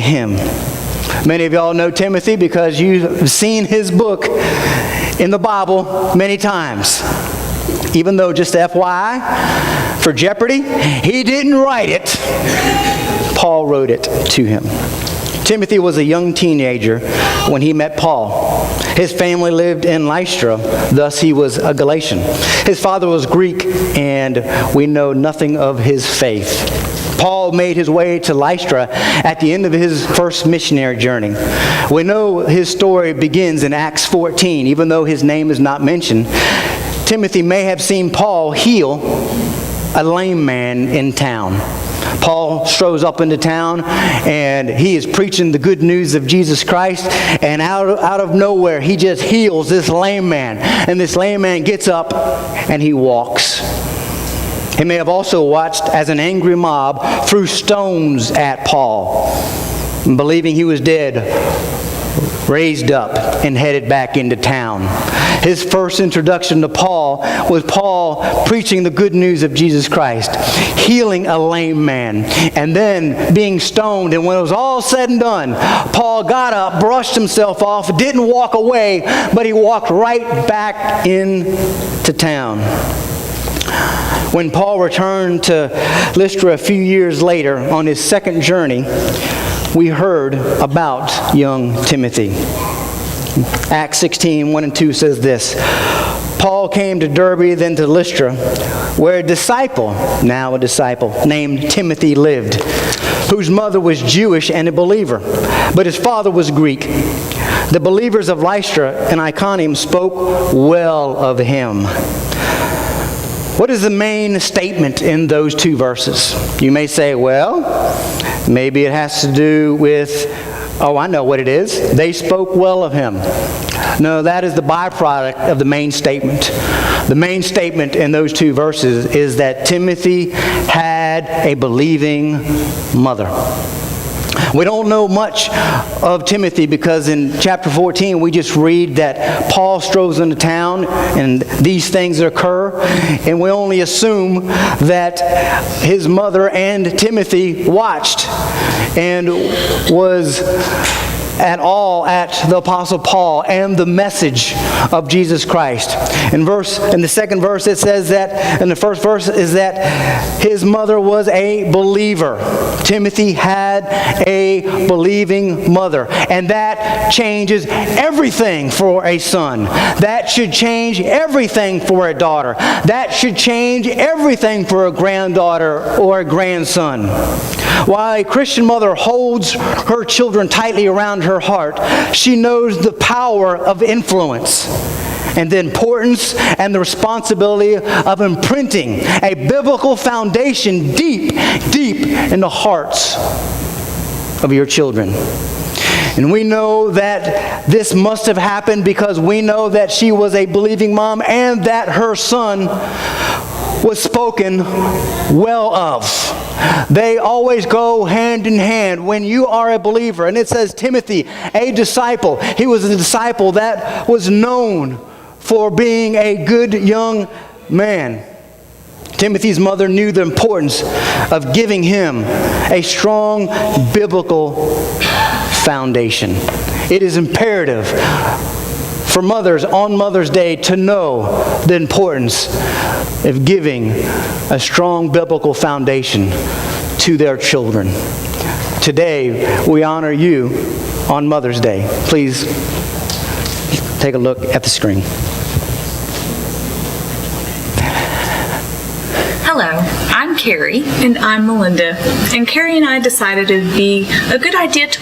him. Many of y'all know Timothy because you've seen his book in the Bible many times. Even though, just FYI, for Jeopardy, he didn't write it. Paul wrote it to him. Timothy was a young teenager when he met Paul. His family lived in Lystra, thus he was a Galatian. His father was Greek, and we know nothing of his faith. Paul made his way to Lystra at the end of his first missionary journey. We know his story begins in Acts 14, even though his name is not mentioned. Timothy may have seen Paul heal a lame man in town. Paul strolls up into town and he is preaching the good news of Jesus Christ, and out of nowhere he just heals this lame man, and this lame man gets up and he walks. He may have also watched as an angry mob threw stones at Paul, and believing he was dead, raised up and headed back into town. His first introduction to Paul was Paul preaching the good news of Jesus Christ, healing a lame man, and then being stoned. And when it was all said and done, Paul got up, brushed himself off, didn't walk away, but he walked right back into town. When Paul returned to Lystra a few years later on his second journey, we heard about young Timothy. Acts 16, 1 and 2 says this: Paul came to Derbe, then to Lystra, where a disciple named Timothy lived, whose mother was Jewish and a believer, but his father was Greek. The believers of Lystra and Iconium spoke well of him. What is the main statement in those two verses? You may say, well, maybe it has to do with, oh, I know what it is. They spoke well of him. No, that is the byproduct of the main statement. The main statement in those two verses is that Timothy had a believing mother. We don't know much of Timothy because in chapter 14 we just read that Paul strolls into town and these things occur, and we only assume that his mother and Timothy watched and was at all at the Apostle Paul and the message of Jesus Christ. In the second verse it says that, in the first verse is that his mother was a believer. Timothy had a believing mother, and that changes everything for a son. That should change everything for a daughter. That should change everything for a granddaughter or a grandson. While a Christian mother holds her children tightly around her heart, she knows the power of influence and the importance and the responsibility of imprinting a biblical foundation deep in the hearts of your children. And we know that this must have happened because we know that she was a believing mom and that her son was spoken well of. They always go hand in hand. When you are a believer, and it says Timothy, a disciple. He was a disciple that was known for being a good young man. Timothy's mother knew the importance of giving him a strong biblical foundation. It is imperative for mothers on Mother's Day to know the importance of giving a strong biblical foundation to their children. Today, we honor you on Mother's Day. Please take a look at the screen. Hello, I'm Carrie. And I'm Melinda. And Carrie and I decided it would be a good idea to